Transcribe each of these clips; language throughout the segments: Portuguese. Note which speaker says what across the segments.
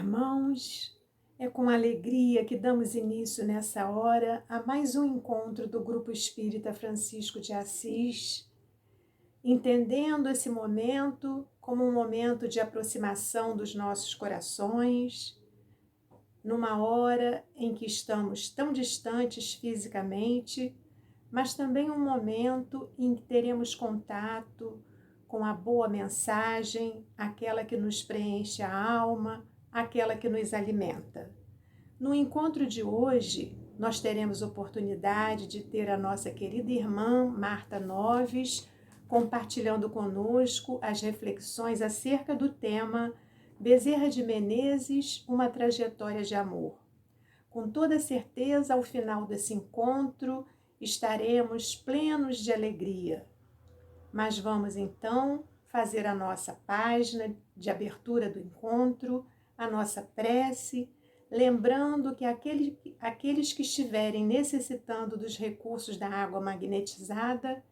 Speaker 1: irmãos, é com alegria que damos início nessa hora a mais um encontro do Grupo Espírita Francisco de Assis, entendendo esse momento como um momento de aproximação dos nossos corações, numa hora em que estamos tão distantes fisicamente, mas também um momento em que teremos contato com a boa mensagem, aquela que nos preenche a alma, aquela que nos alimenta. No encontro de hoje, nós teremos oportunidade de ter a nossa querida irmã Marta Noves compartilhando conosco as reflexões acerca do tema Bezerra de Menezes, uma trajetória de amor. Com toda certeza, ao final desse encontro, estaremos plenos de alegria. Mas vamos então fazer a nossa página de abertura do encontro, a nossa prece, lembrando que aqueles que estiverem necessitando dos recursos da água magnetizada,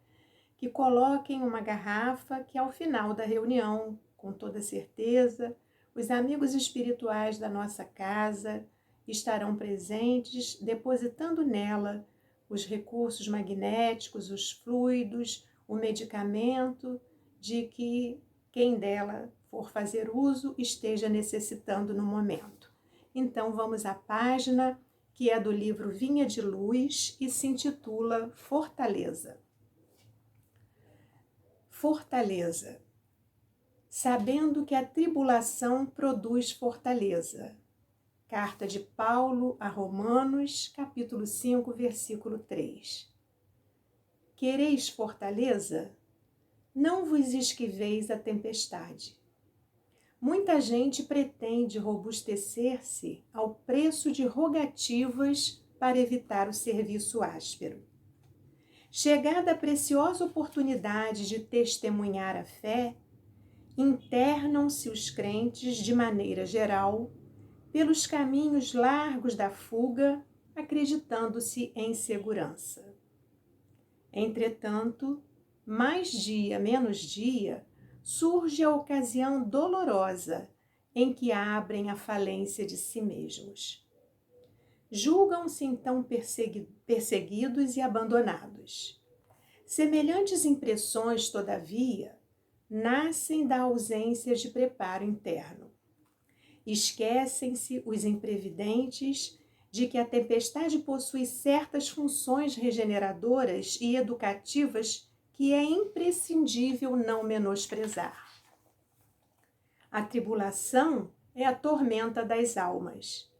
Speaker 1: que coloquem uma garrafa que ao final da reunião, com toda certeza, os amigos espirituais da nossa casa estarão presentes, depositando nela os recursos magnéticos, os fluidos, o medicamento de que quem dela for fazer uso esteja necessitando no momento. Então vamos à página que é do livro Vinha de Luz e se intitula Fortaleza. Fortaleza. Sabendo que a tribulação produz fortaleza. Carta de Paulo a Romanos, capítulo 5, versículo 3. Quereis fortaleza? Não vos esquiveis a tempestade. Muita gente pretende robustecer-se ao preço de rogativas para evitar o serviço áspero. Chegada a preciosa oportunidade de testemunhar a fé, internam-se os crentes, de maneira geral, pelos caminhos largos da fuga, acreditando-se em segurança. Entretanto, mais dia, menos dia, surge a ocasião dolorosa em que abrem a falência de si mesmos. Julgam-se então perseguidos e abandonados. Semelhantes impressões, todavia, nascem da ausência de preparo interno. Esquecem-se os imprevidentes de que a tempestade possui certas funções regeneradoras e educativas que é imprescindível não menosprezar. A tribulação é a tormenta das almas.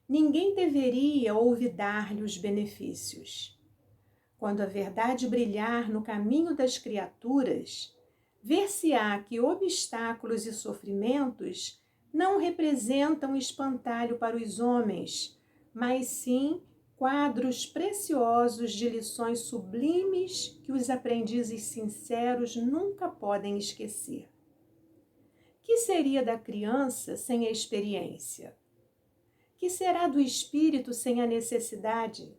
Speaker 1: Ninguém deveria olvidar-lhe os benefícios. Quando a verdade brilhar no caminho das criaturas, ver-se-á que obstáculos e sofrimentos não representam espantalho para os homens, mas sim quadros preciosos de lições sublimes que os aprendizes sinceros nunca podem esquecer. Que seria da criança sem a experiência? Que será do espírito sem a necessidade?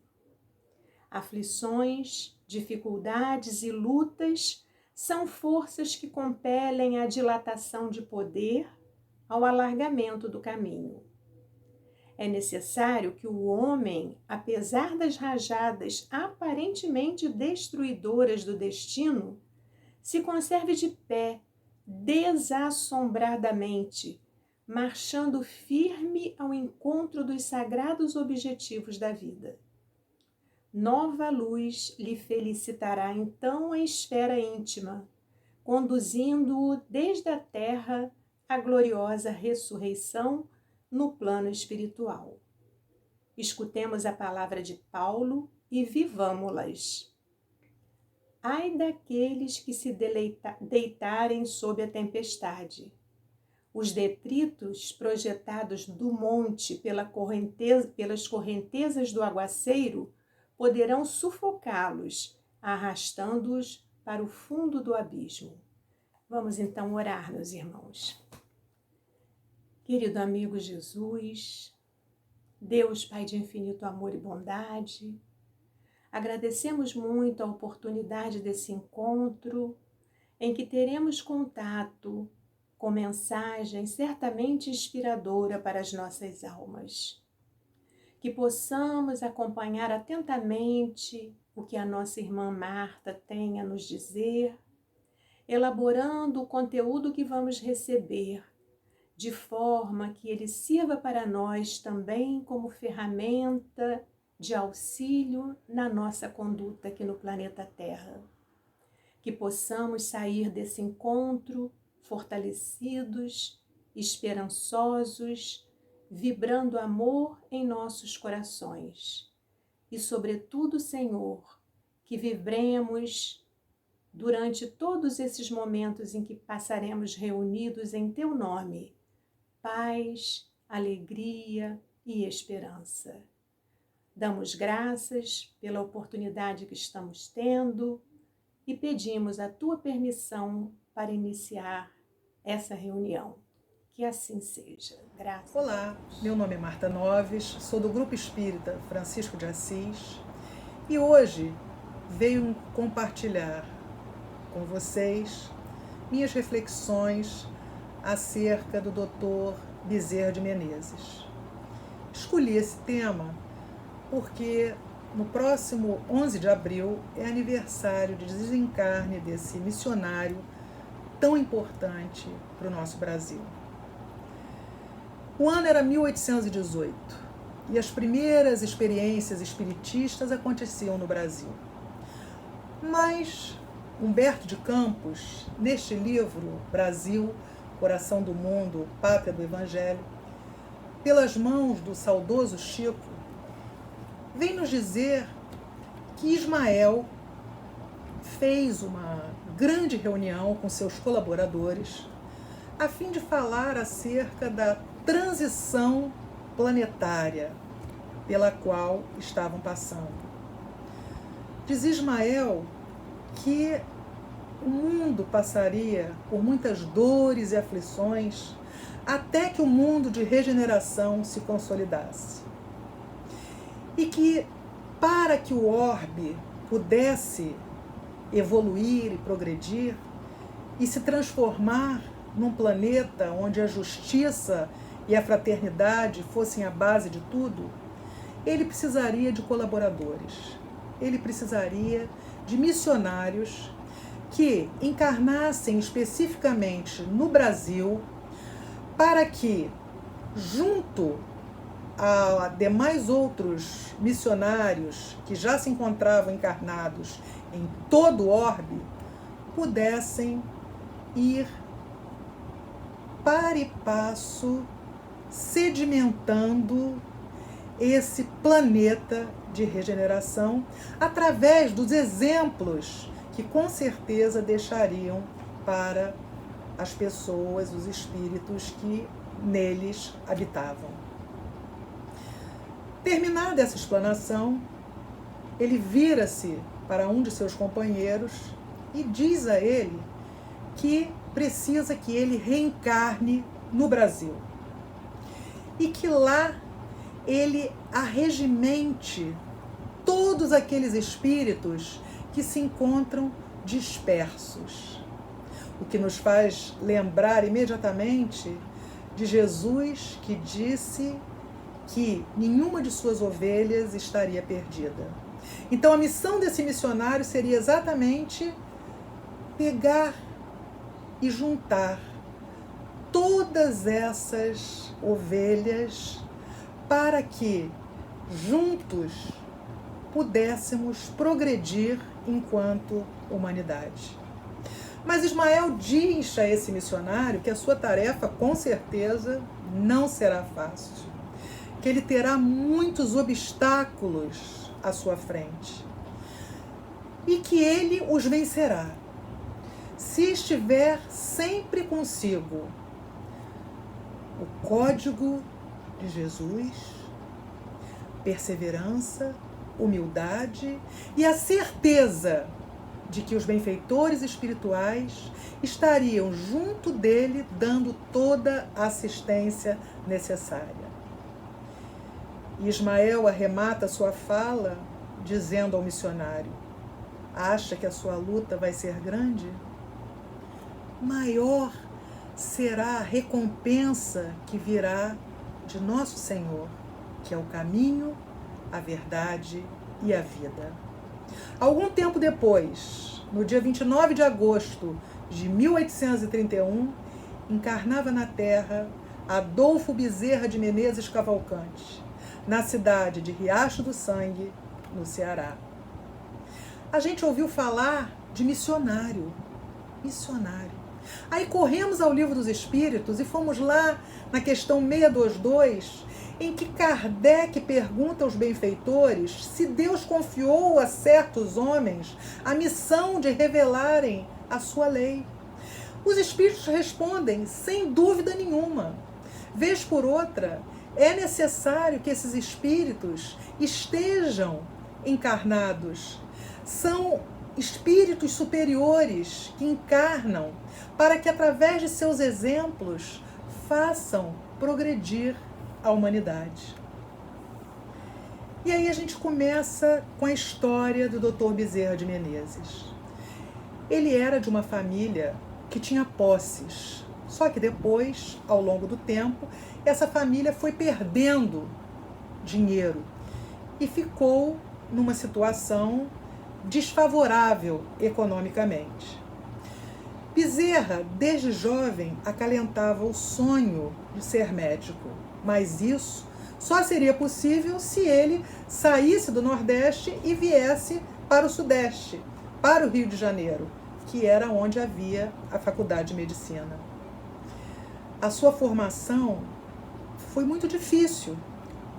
Speaker 1: Aflições, dificuldades e lutas são forças que compelem a dilatação de poder ao alargamento do caminho. É necessário que o homem, apesar das rajadas aparentemente destruidoras do destino, se conserve de pé, desassombradamente, marchando firme ao encontro dos sagrados objetivos da vida. Nova luz lhe felicitará então a esfera íntima, conduzindo-o desde a terra à gloriosa ressurreição no plano espiritual. Escutemos a palavra de Paulo e vivamo-las. Ai daqueles que se deitarem sob a tempestade. Os detritos projetados do monte pelas correntezas do aguaceiro poderão sufocá-los, arrastando-os para o fundo do abismo. Vamos então orar, meus irmãos. Querido amigo Jesus, Deus Pai de infinito amor e bondade, agradecemos muito a oportunidade desse encontro em que teremos contato com mensagem certamente inspiradora para as nossas almas. Que possamos acompanhar atentamente o que a nossa irmã Marta tem a nos dizer, elaborando o conteúdo que vamos receber, de forma que ele sirva para nós também como ferramenta de auxílio na nossa conduta aqui no planeta Terra. Que possamos sair desse encontro fortalecidos, esperançosos, vibrando amor em nossos corações. E, sobretudo, Senhor, que vibremos durante todos esses momentos em que passaremos reunidos em Teu nome, paz, alegria e esperança. Damos graças pela oportunidade que estamos tendo e pedimos a Tua permissão para iniciar essa reunião. Que assim seja. Graças.
Speaker 2: Olá, meu nome é Marta Noves, sou do Grupo Espírita Francisco de Assis e hoje venho compartilhar com vocês minhas reflexões acerca do Dr. Bezerra de Menezes. Escolhi esse tema porque no próximo 11 de abril é aniversário de desencarne desse missionário tão importante para o nosso Brasil. O ano era 1818 e as primeiras experiências espiritistas aconteciam no Brasil. Mas Humberto de Campos, neste livro, Brasil, Coração do Mundo, Pátria do Evangelho, pelas mãos do saudoso Chico, vem nos dizer que Ismael fez uma grande reunião com seus colaboradores a fim de falar acerca da transição planetária pela qual estavam passando. Diz Ismael que o mundo passaria por muitas dores e aflições até que o mundo de regeneração se consolidasse. E que para que o orbe pudesse evoluir e progredir e se transformar num planeta onde a justiça e a fraternidade fossem a base de tudo, ele precisaria de colaboradores, ele precisaria de missionários que encarnassem especificamente no Brasil para que, junto a demais outros missionários que já se encontravam encarnados em todo o orbe, pudessem ir para e passo sedimentando esse planeta de regeneração através dos exemplos que com certeza deixariam para as pessoas, os espíritos que neles habitavam. Terminada essa explanação, ele vira-se para um de seus companheiros e diz a ele que precisa que ele reencarne no Brasil e que lá ele arregimente todos aqueles espíritos que se encontram dispersos. O que nos faz lembrar imediatamente de Jesus, que disse que nenhuma de suas ovelhas estaria perdida. Então a missão desse missionário seria exatamente pegar e juntar todas essas ovelhas para que juntos pudéssemos progredir enquanto humanidade. Mas Ismael diz a esse missionário que a sua tarefa com certeza não será fácil, que ele terá muitos obstáculos à sua frente e que ele os vencerá se estiver sempre consigo o código de Jesus, perseverança, humildade e a certeza de que os benfeitores espirituais estariam junto dele dando toda a assistência necessária. Ismael arremata sua fala dizendo ao missionário: acha que a sua luta vai ser grande? Maior será a recompensa que virá de nosso Senhor, que é o caminho, a verdade e a vida. Algum tempo depois, no dia 29 de agosto de 1831, encarnava na Terra Adolfo Bezerra de Menezes Cavalcante, na cidade de Riacho do Sangue, no Ceará. A gente ouviu falar de missionário. Aí corremos ao Livro dos Espíritos e fomos lá na questão 622, em que Kardec pergunta aos benfeitores se Deus confiou a certos homens a missão de revelarem a sua lei. Os espíritos respondem sem dúvida nenhuma. Vez por outra, é necessário que esses espíritos estejam encarnados. São espíritos superiores que encarnam para que, através de seus exemplos, façam progredir a humanidade. E aí a gente começa com a história do Dr. Bezerra de Menezes. Ele era de uma família que tinha posses, só que depois, ao longo do tempo, essa família foi perdendo dinheiro e ficou numa situação desfavorável economicamente. Bezerra, desde jovem, acalentava o sonho de ser médico, mas isso só seria possível se ele saísse do Nordeste e viesse para o Sudeste, para o Rio de Janeiro, que era onde havia a Faculdade de Medicina. A sua formação foi muito difícil.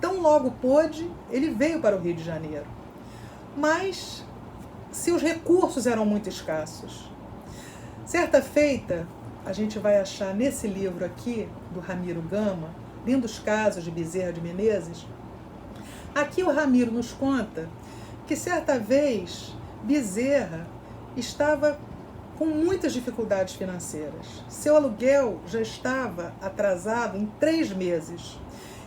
Speaker 2: Tão logo pôde, ele veio para o Rio de Janeiro. Mas seus recursos eram muito escassos. Certa feita, a gente vai achar nesse livro aqui, do Ramiro Gama, Lindos Casos de Bezerra de Menezes, aqui o Ramiro nos conta que certa vez Bezerra estava com muitas dificuldades financeiras. Seu aluguel já estava atrasado em 3 meses.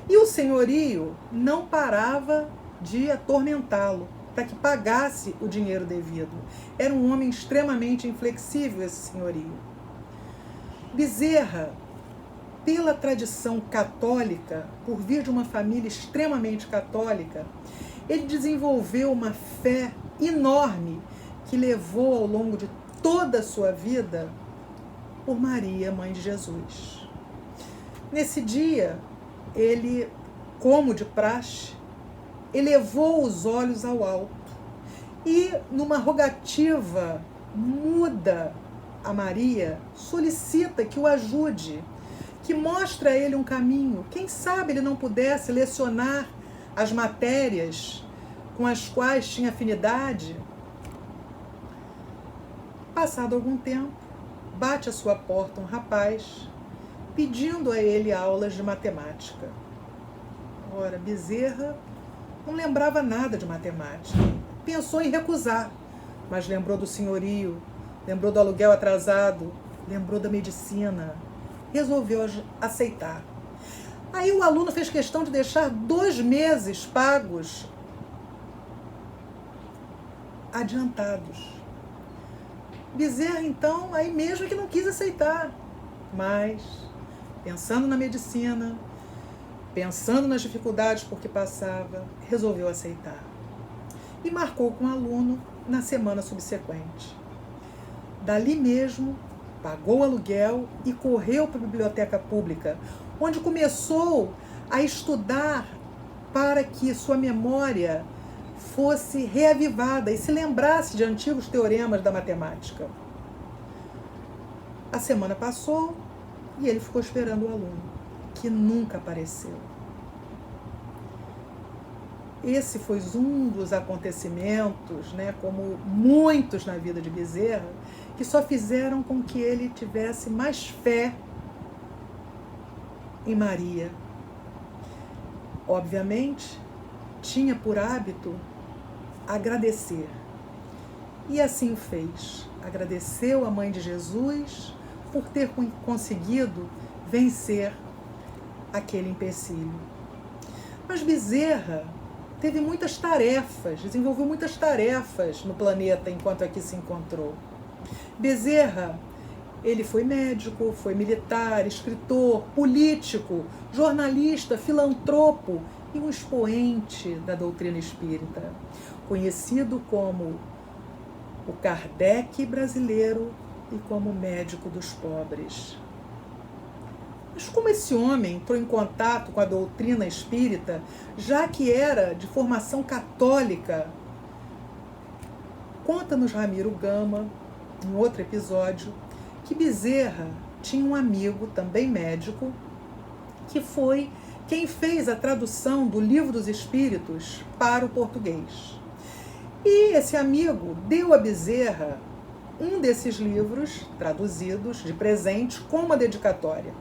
Speaker 2: E o senhorio não parava de atormentá-lo para que pagasse o dinheiro devido. Era um homem extremamente inflexível, esse senhorio. Bezerra, pela tradição católica, por vir de uma família extremamente católica, ele desenvolveu uma fé enorme que levou ao longo de toda a sua vida por Maria, mãe de Jesus. Nesse dia, ele, como de praxe, elevou os olhos ao alto e, numa rogativa muda a Maria, solicita que o ajude, que mostre a ele um caminho. Quem sabe ele não pudesse lecionar as matérias com as quais tinha afinidade. Passado algum tempo, bate à sua porta um rapaz, pedindo a ele aulas de matemática. Ora, Bezerra não lembrava nada de matemática. Pensou em recusar, mas lembrou do senhorio, lembrou do aluguel atrasado, lembrou da medicina. Resolveu aceitar. Aí o aluno fez questão de deixar 2 meses pagos adiantados. Bezerra, então, aí mesmo que não quis aceitar, mas, pensando na medicina, pensando nas dificuldades por que passava, resolveu aceitar. E marcou com o aluno na semana subsequente. Dali mesmo, pagou o aluguel e correu para a biblioteca pública, onde começou a estudar para que sua memória fosse reavivada e se lembrasse de antigos teoremas da matemática. A semana passou e ele ficou esperando o aluno, que nunca apareceu. Esse foi um dos acontecimentos, como muitos na vida de Bezerra, que só fizeram com que ele tivesse mais fé em Maria. Obviamente, tinha por hábito agradecer. E assim o fez. Agradeceu a mãe de Jesus por ter conseguido vencer aquele empecilho. Mas Bezerra teve muitas tarefas, desenvolveu muitas tarefas no planeta enquanto aqui se encontrou. Bezerra Ele foi médico, foi militar, escritor, político, jornalista, filantropo e um expoente da doutrina espírita, conhecido como o Kardec brasileiro e como médico dos pobres. Mas como esse homem entrou em contato com a doutrina espírita, já que era de formação católica? Conta-nos Ramiro Gama, em outro episódio, que Bezerra tinha um amigo, também médico, que foi quem fez a tradução do Livro dos Espíritos para o português. E esse amigo deu a Bezerra um desses livros traduzidos de presente com uma dedicatória.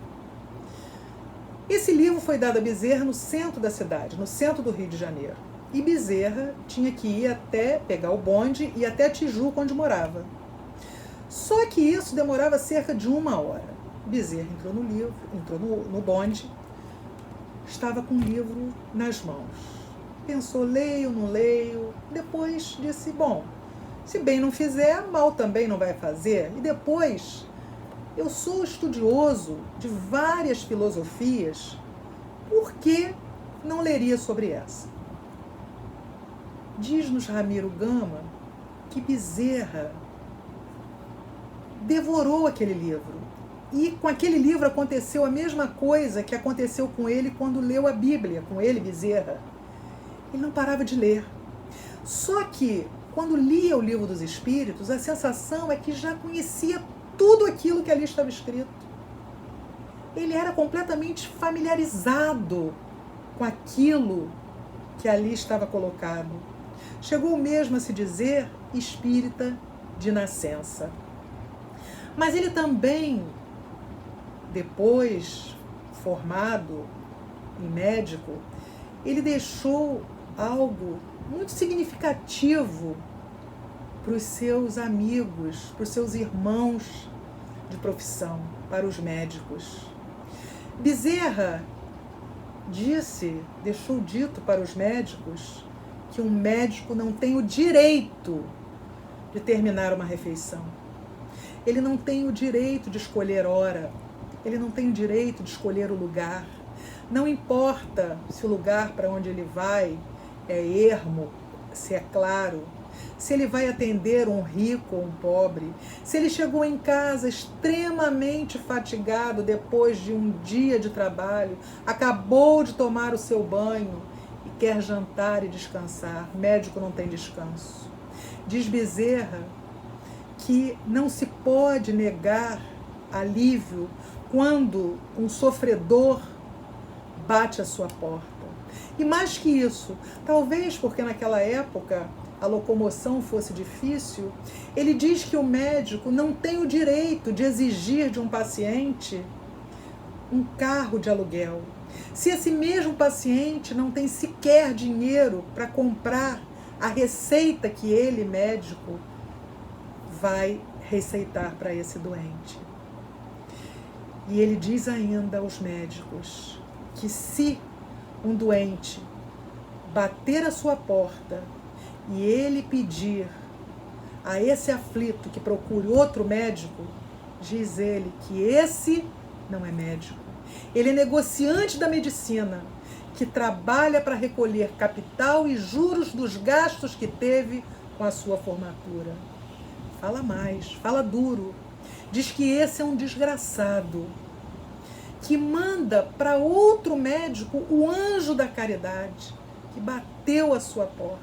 Speaker 2: Esse livro foi dado a Bezerra no centro da cidade, no centro do Rio de Janeiro. E Bezerra tinha que ir até pegar o bonde e ir até Tijuca, onde morava. Só que isso demorava cerca de 1 hora. Bezerra entrou no bonde, estava com o livro nas mãos. Pensou, leio, não leio. Depois disse, bom, se bem não fizer, mal também não vai fazer. E depois, eu sou estudioso de várias filosofias, por que não leria sobre essa? Diz-nos Ramiro Gama que Bezerra devorou aquele livro. E com aquele livro aconteceu a mesma coisa que aconteceu com ele quando leu a Bíblia, com ele, Bezerra. Ele não parava de ler. Só que, quando lia o Livro dos Espíritos, a sensação é que já conhecia tudo aquilo que ali estava escrito. Ele era completamente familiarizado com aquilo que ali estava colocado. Chegou mesmo a se dizer espírita de nascença. Mas ele também, depois formado em médico, ele deixou algo muito significativo para os seus amigos, para os seus irmãos de profissão, para os médicos. Bezerra deixou dito para os médicos que um médico não tem o direito de terminar uma refeição. Ele não tem o direito de escolher hora, ele não tem o direito de escolher o lugar. Não importa se o lugar para onde ele vai é ermo, se é claro, se ele vai atender um rico ou um pobre, se ele chegou em casa extremamente fatigado depois de um dia de trabalho, acabou de tomar o seu banho e quer jantar e descansar. Médico não tem descanso. Diz Bezerra que não se pode negar alívio quando um sofredor bate à sua porta. E mais que isso, talvez porque naquela época a locomoção fosse difícil, ele diz que o médico não tem o direito de exigir de um paciente um carro de aluguel. Se esse mesmo paciente não tem sequer dinheiro para comprar a receita que ele, médico, vai receitar para esse doente. E ele diz ainda aos médicos que se um doente bater à sua porta e ele pedir a esse aflito que procure outro médico, diz ele que esse não é médico. Ele é negociante da medicina, que trabalha para recolher capital e juros dos gastos que teve com a sua formatura. Fala mais, fala duro. Diz que esse é um desgraçado, que manda para outro médico o anjo da caridade, que bateu a sua porta.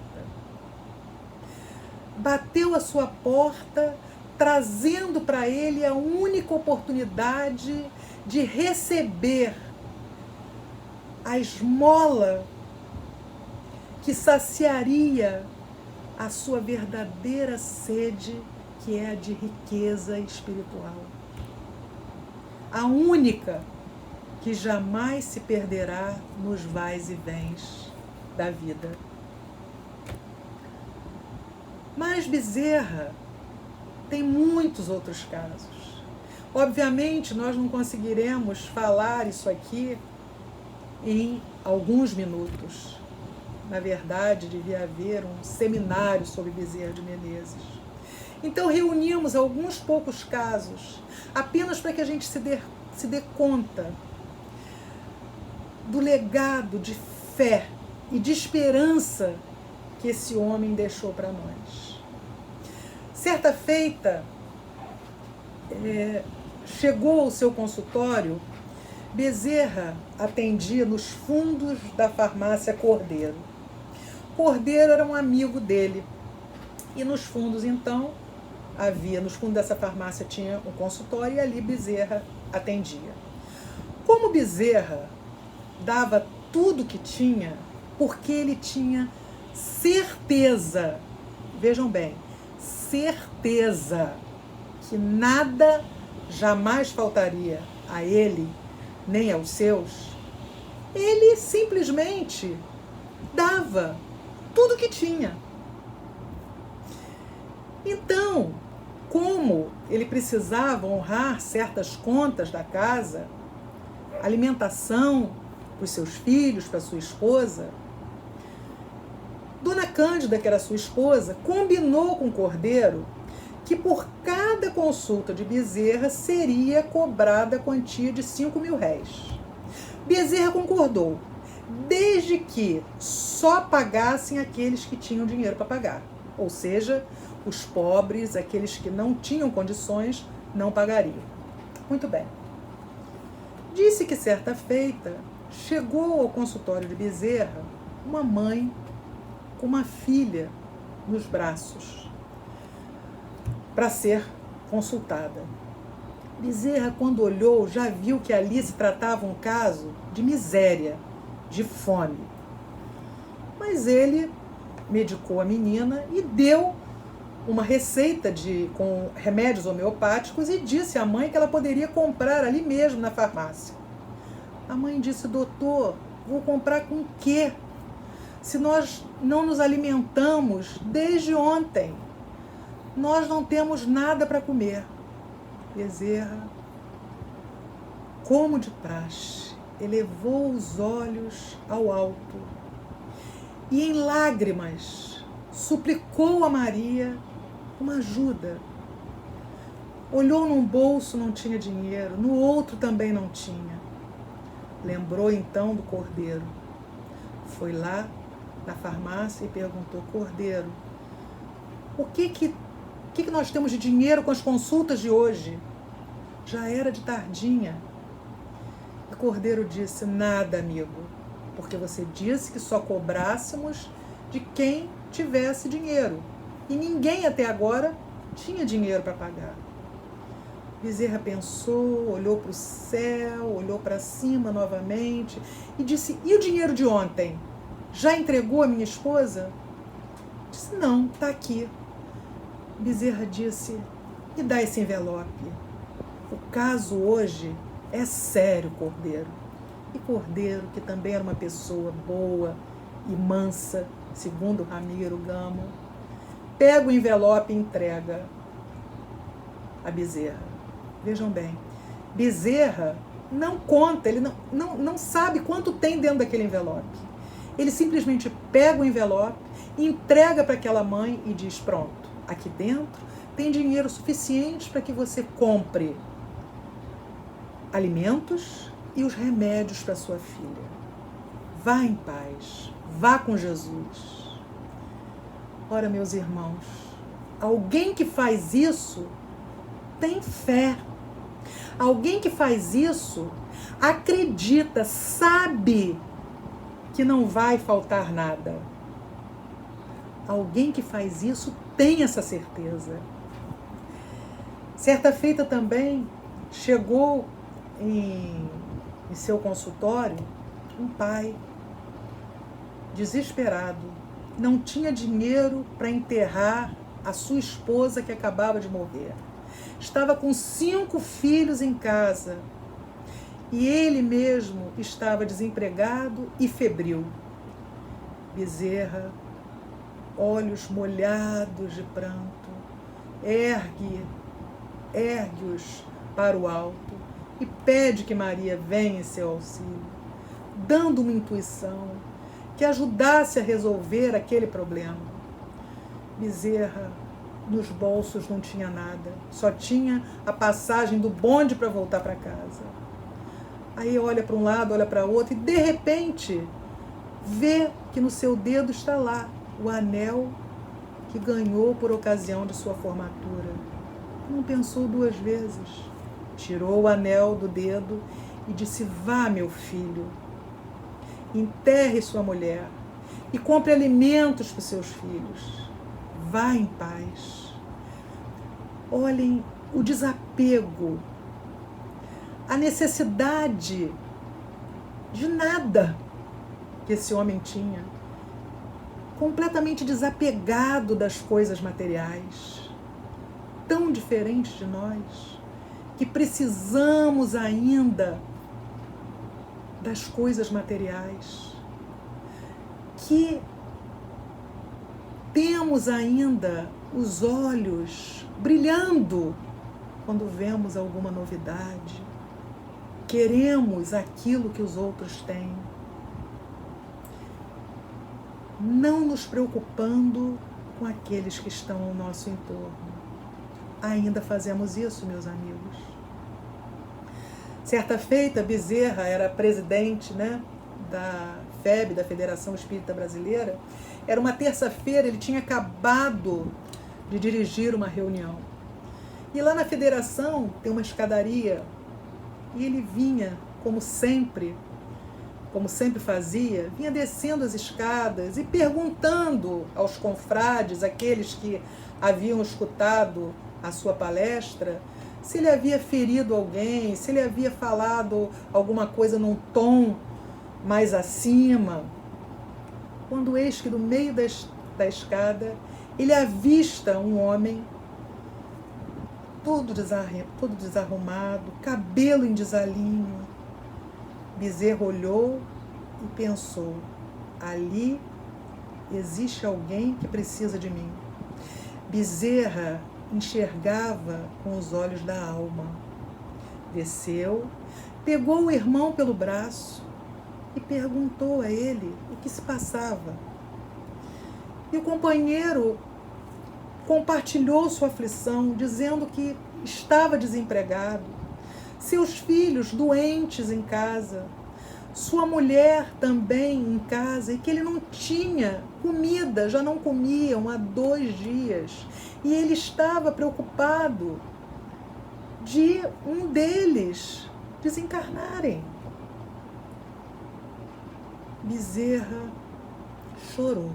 Speaker 2: Bateu a sua porta, trazendo para ele a única oportunidade de receber a esmola que saciaria a sua verdadeira sede, que é a de riqueza espiritual. A única que jamais se perderá nos vais e vens da vida. Mas Bezerra tem muitos outros casos. Obviamente, nós não conseguiremos falar isso aqui em alguns minutos. Na verdade, devia haver um seminário sobre Bezerra de Menezes. Então reunimos alguns poucos casos, apenas para que a gente se dê conta do legado de fé e de esperança que esse homem deixou para nós. Certa feita, chegou ao seu consultório, Bezerra atendia nos fundos da farmácia Cordeiro. Cordeiro era um amigo dele. E nos fundos, então, nos fundos dessa farmácia tinha um consultório e ali Bezerra atendia. Como Bezerra dava tudo que tinha, porque ele tinha certeza, vejam bem, certeza que nada jamais faltaria a ele, nem aos seus, ele simplesmente dava tudo que tinha. Então, como ele precisava honrar certas contas da casa, alimentação para os seus filhos, para sua esposa, Dona Cândida, que era sua esposa, combinou com o Cordeiro que por cada consulta de Bezerra seria cobrada a quantia de 5 mil réis. Bezerra concordou, desde que só pagassem aqueles que tinham dinheiro para pagar. Ou seja, os pobres, aqueles que não tinham condições, não pagariam. Muito bem. Disse que certa feita chegou ao consultório de Bezerra uma mãe com uma filha nos braços para ser consultada. Bezerra, quando olhou, já viu que ali se tratava um caso de miséria, de fome. Mas ele medicou a menina e deu uma receita com remédios homeopáticos e disse à mãe que ela poderia comprar ali mesmo na farmácia. A mãe disse: doutor, vou comprar com o quê? Se nós não nos alimentamos desde ontem, nós não temos nada para comer. Bezerra, como de praxe, elevou os olhos ao alto e em lágrimas suplicou a Maria uma ajuda. Olhou num bolso, não tinha dinheiro, no outro também não tinha. Lembrou então do Cordeiro. Foi lá na farmácia e perguntou: Cordeiro, o que nós temos de dinheiro com as consultas de hoje? Já era de tardinha. O Cordeiro disse: nada, amigo, porque você disse que só cobrássemos de quem tivesse dinheiro. E ninguém até agora tinha dinheiro para pagar. Bezerra pensou, olhou para o céu, olhou para cima novamente e disse: e o dinheiro de ontem? Já entregou a minha esposa? Disse: não, está aqui. Bezerra disse: me dá esse envelope. O caso hoje é sério, Cordeiro. E Cordeiro, que também era uma pessoa boa e mansa, segundo Ramiro Gamo, pega o envelope e entrega a Bezerra. Vejam bem, Bezerra não conta, ele não sabe quanto tem dentro daquele envelope. Ele simplesmente pega o envelope, entrega para aquela mãe e diz: pronto, aqui dentro tem dinheiro suficiente para que você compre alimentos e os remédios para sua filha. Vá em paz, vá com Jesus. Ora, meus irmãos, alguém que faz isso tem fé. Alguém que faz isso acredita, sabe que não vai faltar nada. Alguém que faz isso tem essa certeza. Certa feita também chegou em seu consultório um pai desesperado. Não tinha dinheiro para enterrar a sua esposa que acabava de morrer. Estava com 5 filhos em casa e ele mesmo estava desempregado e febril. Bezerra, olhos molhados de pranto, ergue-os para o alto e pede que Maria venha em seu auxílio, dando uma intuição que ajudasse a resolver aquele problema. Bezerra Nos bolsos não tinha nada, só tinha a passagem do bonde para voltar para casa. Aí olha para um lado, olha para outro e de repente vê que no seu dedo está lá o anel que ganhou por ocasião de sua formatura. Não pensou duas vezes. Tirou o anel do dedo e disse: vá, meu filho, enterre sua mulher e compre alimentos para os seus filhos. Vá em paz. Olhem o desapego, a necessidade de nada que esse homem tinha, completamente desapegado das coisas materiais, tão diferente de nós, que precisamos ainda das coisas materiais, que temos ainda os olhos brilhando quando vemos alguma novidade, queremos aquilo que os outros têm, não nos preocupando com aqueles que estão ao nosso entorno. Ainda fazemos isso, meus amigos. Certa feita, Bezerra era presidente, da FEB, da Federação Espírita Brasileira. Era uma terça-feira, ele tinha acabado de dirigir uma reunião. E lá na federação tem uma escadaria e ele vinha, como sempre fazia, vinha descendo as escadas e perguntando aos confrades, aqueles que haviam escutado a sua palestra, se ele havia ferido alguém, se ele havia falado alguma coisa num tom mais acima. Quando eis que no meio da escada ele avista um homem todo desarrumado, cabelo em desalinho. Bezerra olhou e pensou: ali existe alguém que precisa de mim. Bezerra enxergava com os olhos da alma. Desceu, pegou o irmão pelo braço e perguntou a ele o que se passava. E o companheiro compartilhou sua aflição, dizendo que estava desempregado, seus filhos doentes em casa, sua mulher também em casa, e que ele não tinha comida, já não comiam há 2 dias, e ele estava preocupado de um deles desencarnarem. Bezerra chorou,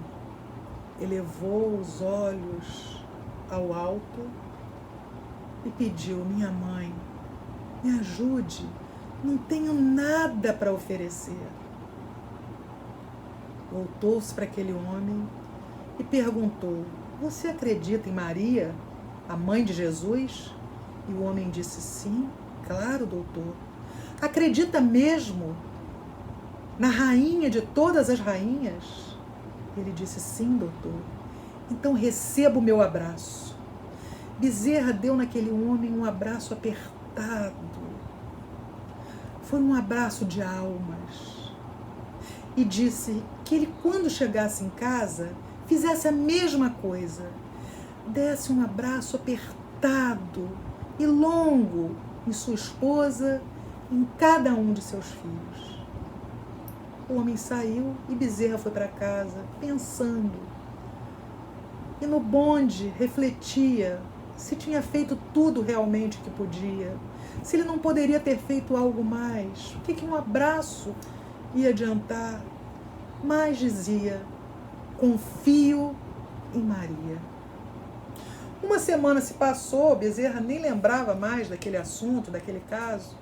Speaker 2: elevou os olhos ao alto e pediu: minha mãe, me ajude, não tenho nada para oferecer. Voltou-se para aquele homem e perguntou: você acredita em Maria, a mãe de Jesus? E o homem disse: sim, claro, doutor. Acredita mesmo na rainha de todas as rainhas? Ele disse: sim, doutor. Então receba o meu abraço. Bezerra deu naquele homem um abraço apertado. Foi um abraço de almas. E disse que ele, quando chegasse em casa, fizesse a mesma coisa. Desse um abraço apertado e longo em sua esposa, em cada um de seus filhos. O homem saiu e Bezerra foi para casa, pensando. E no bonde refletia se tinha feito tudo realmente que podia, se ele não poderia ter feito algo mais, o que um abraço ia adiantar. Mas dizia: confio em Maria. Uma semana se passou, Bezerra nem lembrava mais daquele assunto, daquele caso,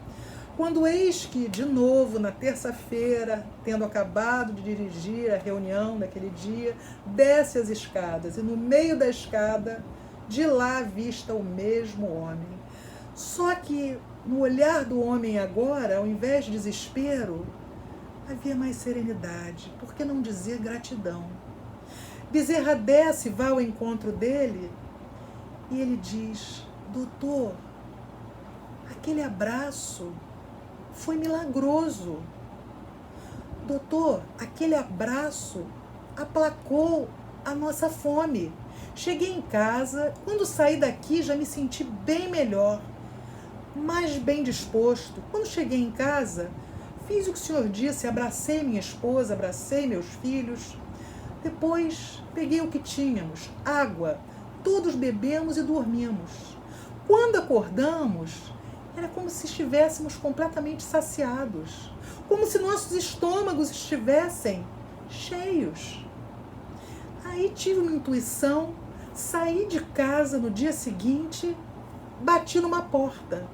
Speaker 2: quando eis que, de novo, na terça-feira, tendo acabado de dirigir a reunião daquele dia, desce as escadas e no meio da escada, de lá avista o mesmo homem. Só que no olhar do homem agora, ao invés de desespero, havia mais serenidade, por que não dizer gratidão? Bezerra desce, vai ao encontro dele e ele diz: doutor, aquele abraço foi milagroso. Doutor, aquele abraço aplacou a nossa fome. Cheguei em casa, quando saí daqui já me senti bem melhor, mais bem disposto. Quando cheguei em casa, fiz o que o senhor disse, abracei minha esposa, abracei meus filhos. Depois peguei o que tínhamos, água, todos bebemos e dormimos. Quando acordamos, era como se estivéssemos completamente saciados, como se nossos estômagos estivessem cheios. Aí tive uma intuição, saí de casa no dia seguinte, bati numa porta.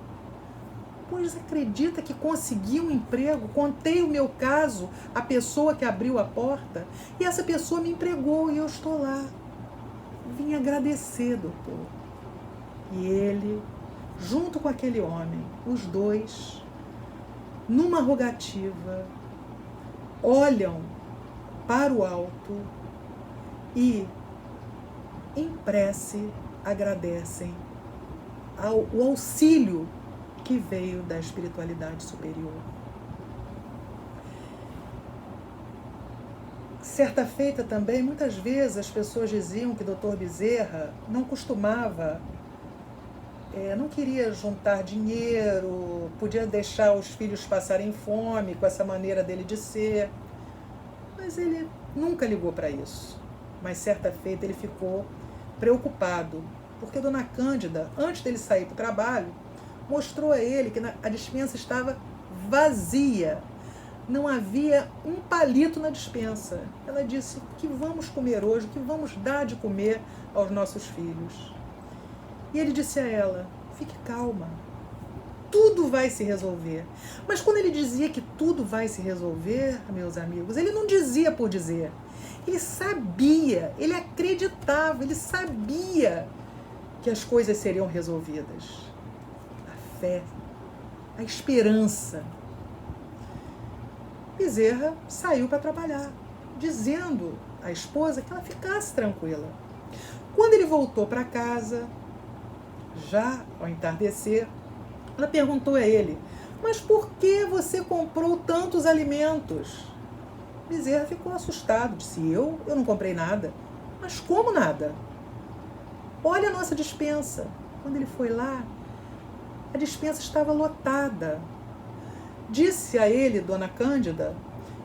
Speaker 2: Pois acredita que consegui um emprego, contei o meu caso à pessoa que abriu a porta e essa pessoa me empregou e eu estou lá. Vim agradecer, doutor. E ele, junto com aquele homem, os dois, numa rogativa, olham para o alto e, em prece, agradecem o auxílio que veio da espiritualidade superior. Certa feita também, muitas vezes as pessoas diziam que o Dr. Bezerra não costumava, não queria juntar dinheiro, podia deixar os filhos passarem fome com essa maneira dele de ser, mas ele nunca ligou para isso. Mas certa feita ele ficou preocupado, porque Dona Cândida, antes dele sair para o trabalho, mostrou a ele que a despensa estava vazia. Não havia um palito na despensa. Ela disse: o que vamos comer hoje? O que vamos dar de comer aos nossos filhos? E ele disse a ela: fique calma, tudo vai se resolver. Mas quando ele dizia que tudo vai se resolver, meus amigos, ele não dizia por dizer. Ele sabia, ele acreditava, ele sabia que as coisas seriam resolvidas. Fé, a esperança. Bezerra saiu para trabalhar, dizendo à esposa que ela ficasse tranquila. Quando ele voltou para casa, já ao entardecer, ela perguntou a ele: mas por que você comprou tantos alimentos? Bezerra ficou assustado, disse: eu não comprei nada. Mas como nada? Olha a nossa despensa. Quando ele foi lá, a despensa estava lotada. Disse a ele, Dona Cândida,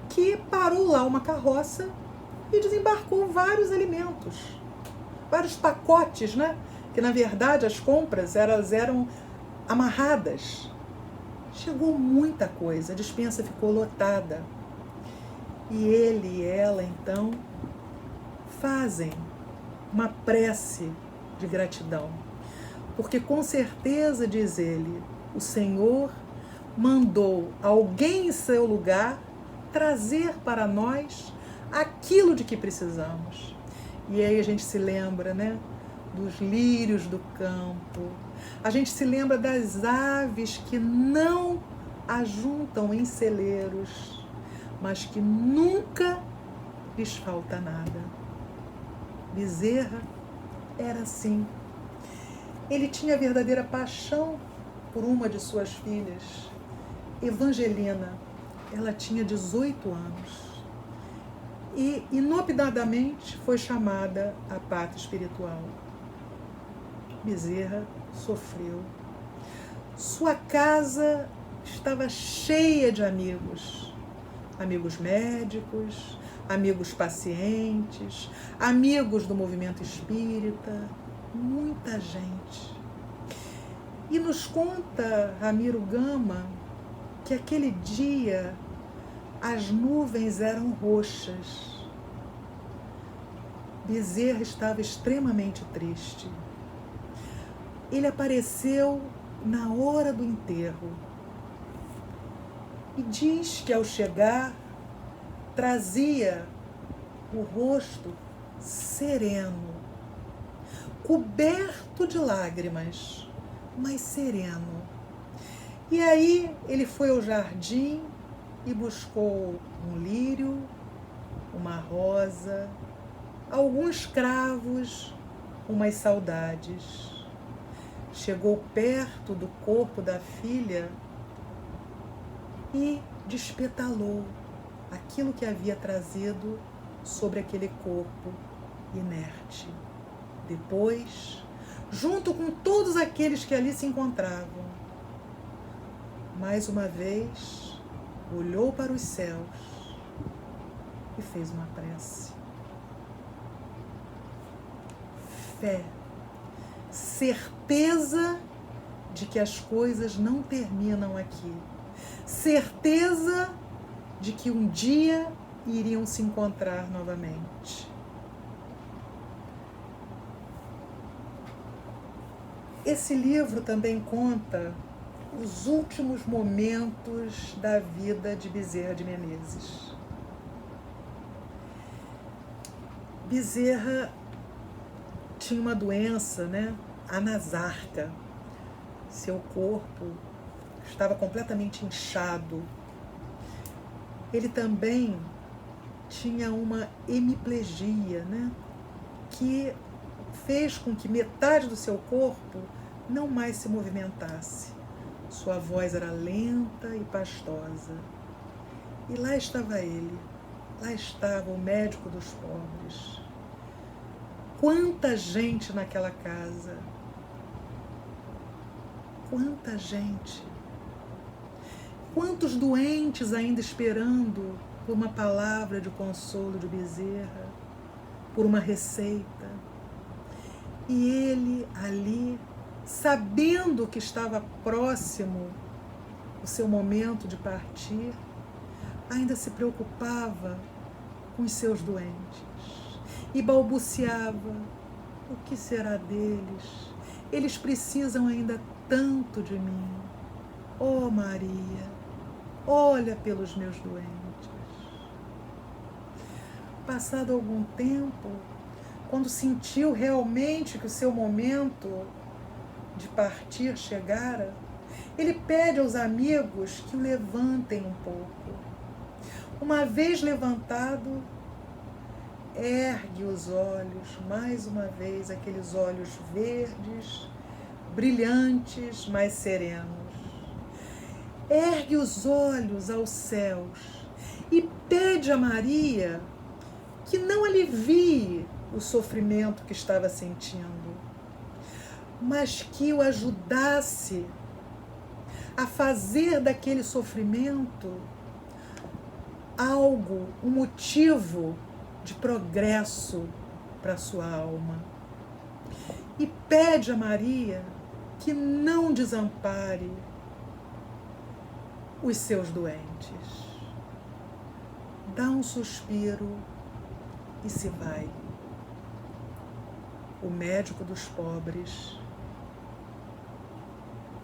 Speaker 2: que parou lá uma carroça e desembarcou vários alimentos, vários pacotes, né? Que na verdade as compras eram amarradas. Chegou muita coisa, a despensa ficou lotada. E ele e ela então fazem uma prece de gratidão. Porque com certeza, diz ele, o Senhor mandou alguém em seu lugar trazer para nós aquilo de que precisamos. E aí a gente se lembra, né, dos lírios do campo, a gente se lembra das aves que não ajuntam em celeiros, mas que nunca lhes falta nada. Bezerra era assim. Ele tinha verdadeira paixão por uma de suas filhas, Evangelina. Ela tinha 18 anos e inopinadamente foi chamada à pátria espiritual. Bezerra sofreu. Sua casa estava cheia de amigos, amigos médicos, amigos pacientes, amigos do movimento espírita, muita gente. E nos conta Ramiro Gama que aquele dia as nuvens eram roxas. Bezerra estava extremamente triste. Ele apareceu na hora do enterro e diz que ao chegar trazia o rosto sereno, coberto de lágrimas, mas sereno. E aí ele foi ao jardim e buscou um lírio, uma rosa, alguns cravos, umas saudades. Chegou perto do corpo da filha e despetalou aquilo que havia trazido sobre aquele corpo inerte. Depois, junto com todos aqueles que ali se encontravam, mais uma vez, olhou para os céus e fez uma prece. Fé, certeza de que as coisas não terminam aqui, certeza de que um dia iriam se encontrar novamente. Esse livro também conta os últimos momentos da vida de Bezerra de Menezes. Bezerra tinha uma doença, a nasarca. Seu corpo estava completamente inchado. Ele também tinha uma hemiplegia, que fez com que metade do seu corpo não mais se movimentasse. Sua voz era lenta e pastosa. E lá estava ele, lá estava o médico dos pobres. Quanta gente naquela casa! Quanta gente! Quantos doentes ainda esperando por uma palavra de consolo de Bezerra, por uma receita. E ele ali, sabendo que estava próximo o seu momento de partir, ainda se preocupava com os seus doentes e balbuciava: o que será deles? Eles precisam ainda tanto de mim. Oh Maria, olha pelos meus doentes. Passado algum tempo, quando sentiu realmente que o seu momento de partir chegara, ele pede aos amigos que o levantem um pouco. Uma vez levantado, ergue os olhos, mais uma vez, aqueles olhos verdes, brilhantes, mas serenos. Ergue os olhos aos céus e pede a Maria que não alivie o sofrimento que estava sentindo, mas que o ajudasse a fazer daquele sofrimento algo, um motivo de progresso para a sua alma. E pede a Maria que não desampare os seus doentes. Dá um suspiro e se vai. O médico dos pobres,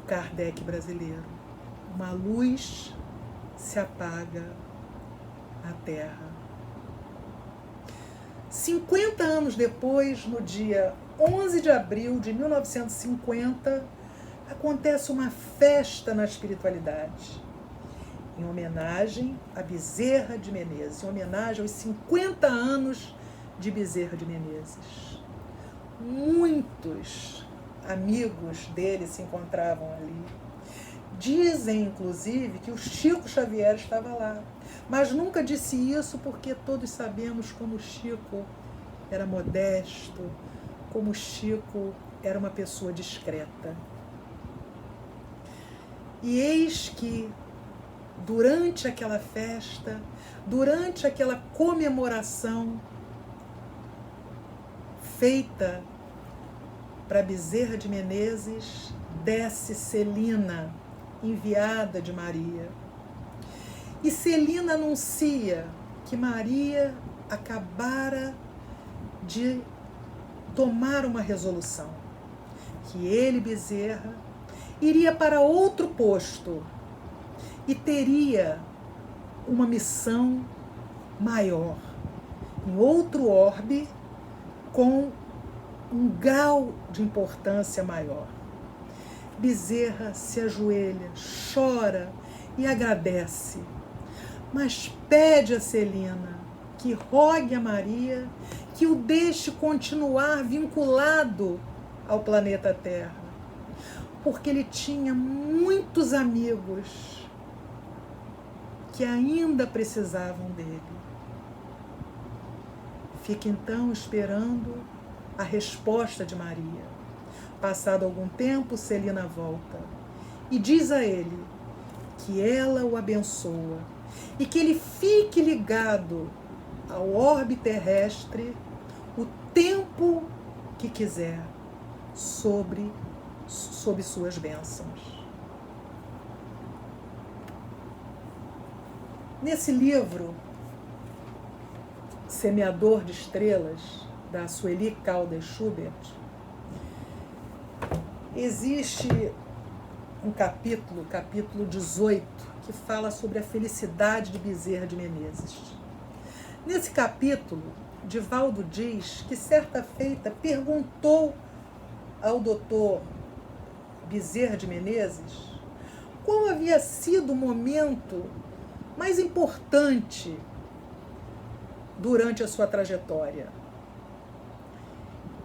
Speaker 2: Kardec brasileiro. Uma luz se apaga na terra. 50 anos depois, no dia 11 de abril de 1950, acontece uma festa na espiritualidade, em homenagem a Bezerra de Menezes, em homenagem aos 50 anos de Bezerra de Menezes. Muitos amigos dele se encontravam ali. Dizem, inclusive, que o Chico Xavier estava lá, mas nunca disse isso porque todos sabemos como o Chico era modesto, como o Chico era uma pessoa discreta. E eis que, durante aquela festa, durante aquela comemoração feita para Bezerra de Menezes, desce Celina, enviada de Maria. E Celina anuncia que Maria acabara de tomar uma resolução, que ele, Bezerra, iria para outro posto e teria uma missão maior, em outro orbe, com um grau de importância maior. Bezerra se ajoelha, chora e agradece, mas pede a Celina que rogue a Maria que o deixe continuar vinculado ao planeta Terra, porque ele tinha muitos amigos que ainda precisavam dele. Fica então esperando a resposta de Maria. Passado algum tempo, Celina volta e diz a ele que ela o abençoa e que ele fique ligado ao orbe terrestre o tempo que quiser, sob suas bênçãos. Nesse livro, Semeador de Estrelas, da Sueli Caldas Schubert, existe um capítulo 18, que fala sobre a felicidade de Bezerra de Menezes. Nesse capítulo, Divaldo diz que certa feita perguntou ao doutor Bezerra de Menezes qual havia sido o momento mais importante durante a sua trajetória.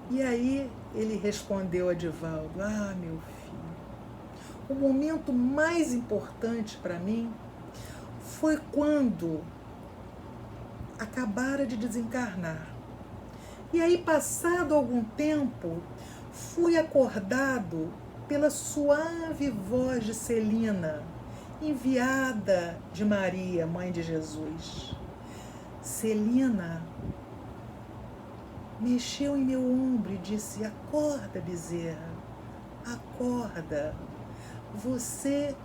Speaker 2: E aí ele respondeu a Divaldo: ah, meu filho, o momento mais importante para mim foi quando acabara de desencarnar. E aí, passado algum tempo, fui acordado pela suave voz de Celina, enviada de Maria, mãe de Jesus. Celina mexeu em meu ombro e disse: acorda, Bezerra, acorda. Você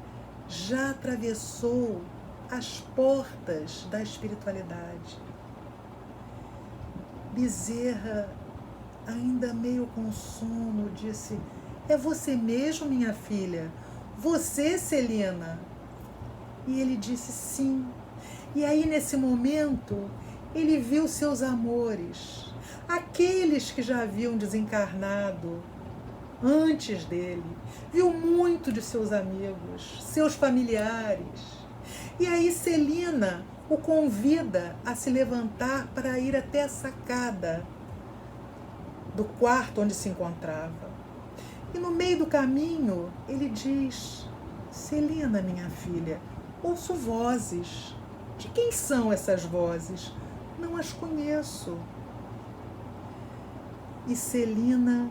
Speaker 2: já atravessou as portas da espiritualidade. Bezerra, ainda meio com sono, disse: é você mesmo, minha filha? Você, Celina? E ele disse: sim. E aí, nesse momento, ele viu seus amores, aqueles que já haviam desencarnado antes dele, viu muito de seus amigos, seus familiares. E aí Celina o convida a se levantar para ir até a sacada do quarto onde se encontrava. E no meio do caminho ele diz: Celina, minha filha, ouço vozes. De quem são essas vozes? Não as conheço. E Celina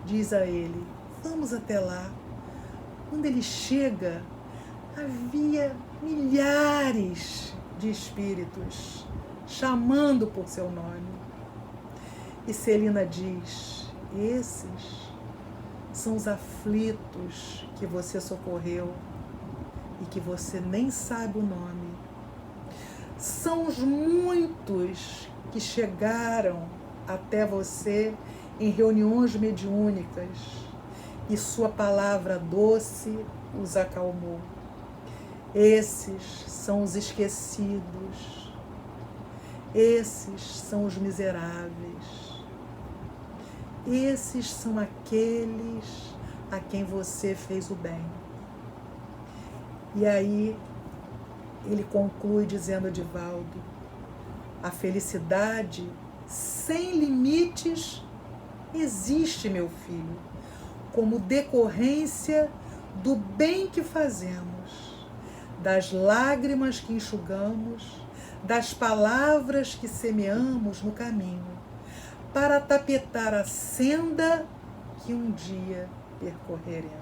Speaker 2: diz a ele: vamos até lá. Quando ele chega, havia milhares de espíritos chamando por seu nome. E Celina diz: esses são os aflitos que você socorreu e que você nem sabe o nome. São os muitos que chegaram até você em reuniões mediúnicas e sua palavra doce os acalmou. Esses são os esquecidos. Esses são os miseráveis. Esses são aqueles a quem você fez o bem. E aí ele conclui dizendo a Divaldo: a felicidade sem limites existe, meu filho, como decorrência do bem que fazemos, das lágrimas que enxugamos, das palavras que semeamos no caminho, para tapetar a senda que um dia percorreremos.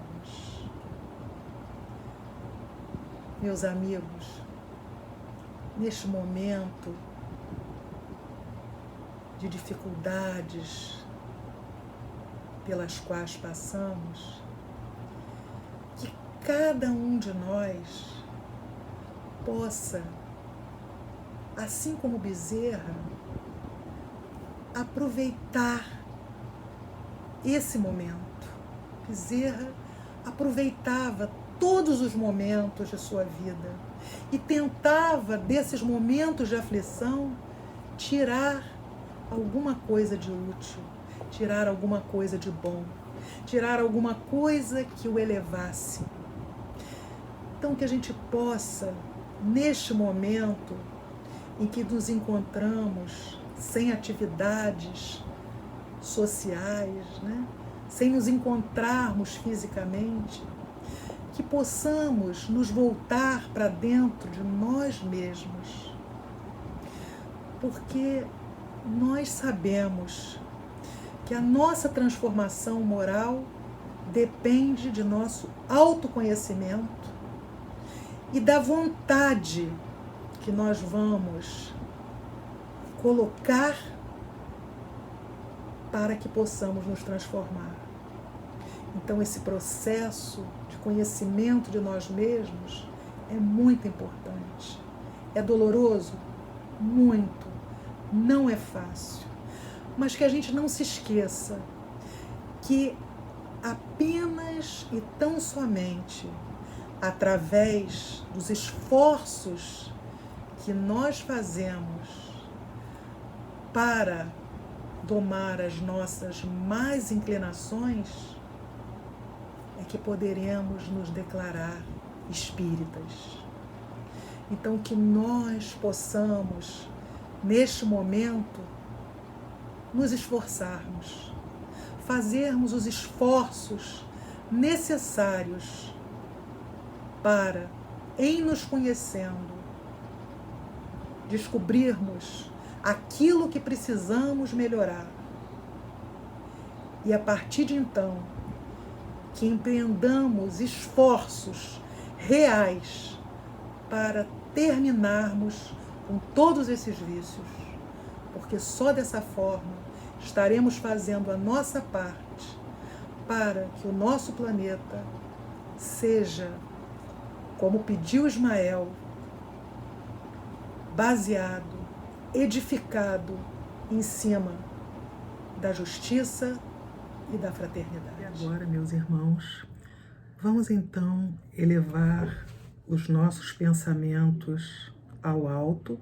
Speaker 2: Meus amigos, neste momento de dificuldades pelas quais passamos, que cada um de nós possa, assim como Bezerra, aproveitar esse momento. Bezerra aproveitava todos os momentos de sua vida e tentava, desses momentos de aflição, tirar alguma coisa de útil, tirar alguma coisa de bom, tirar alguma coisa que o elevasse. Então, que a gente possa, neste momento em que nos encontramos sem atividades sociais, sem nos encontrarmos fisicamente, que possamos nos voltar para dentro de nós mesmos, porque nós sabemos que a nossa transformação moral depende de nosso autoconhecimento e da vontade que nós vamos colocar para que possamos nos transformar. Então, esse processo de conhecimento de nós mesmos é muito importante. É doloroso? Muito. Não é fácil. Mas que a gente não se esqueça que apenas e tão somente através dos esforços que nós fazemos para domar as nossas más inclinações é que poderemos nos declarar espíritas. Então, que nós possamos, neste momento, nos esforçarmos, fazermos os esforços necessários para, em nos conhecendo, descobrirmos aquilo que precisamos melhorar. E a partir de então, que empreendamos esforços reais para terminarmos com todos esses vícios, porque só dessa forma estaremos fazendo a nossa parte para que o nosso planeta seja, como pediu Ismael, baseado, edificado em cima da justiça e da fraternidade. E agora, meus irmãos, vamos então elevar os nossos pensamentos ao alto,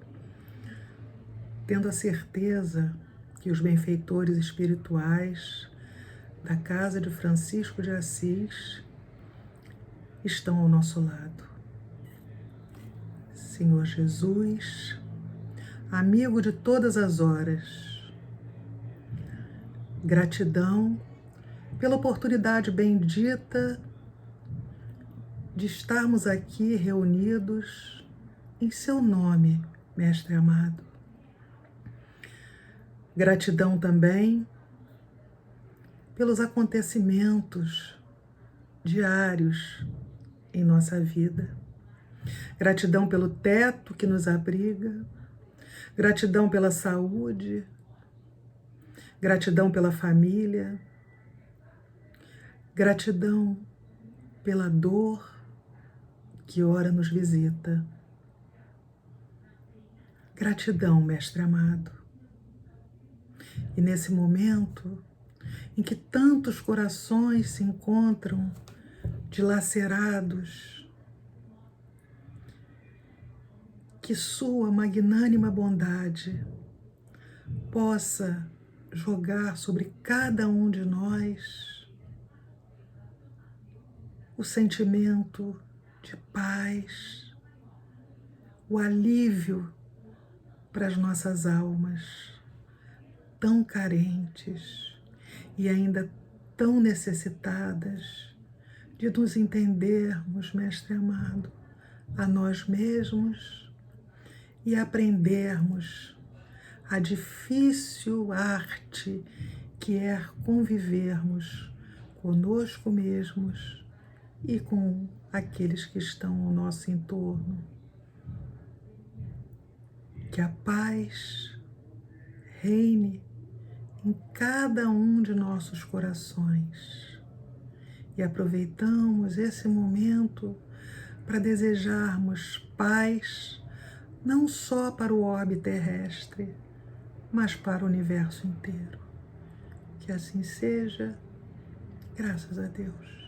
Speaker 2: tendo a certeza que os benfeitores espirituais da casa de Francisco de Assis estão ao nosso lado. Senhor Jesus, amigo de todas as horas, gratidão pela oportunidade bendita de estarmos aqui reunidos em seu nome, Mestre amado. Gratidão também pelos acontecimentos diários em nossa vida. Gratidão pelo teto que nos abriga. Gratidão pela saúde. Gratidão pela família. Gratidão pela dor que ora nos visita. Gratidão, Mestre amado. E nesse momento em que tantos corações se encontram dilacerados, que sua magnânima bondade possa jogar sobre cada um de nós o sentimento de paz, o alívio para as nossas almas tão carentes e ainda tão necessitadas de nos entendermos, Mestre amado, a nós mesmos e aprendermos a difícil arte que é convivermos conosco mesmos e com aqueles que estão ao nosso entorno. Que a paz reine em cada um de nossos corações. E aproveitamos esse momento para desejarmos paz, não só para o orbe terrestre, mas para o universo inteiro. Que assim seja, graças a Deus.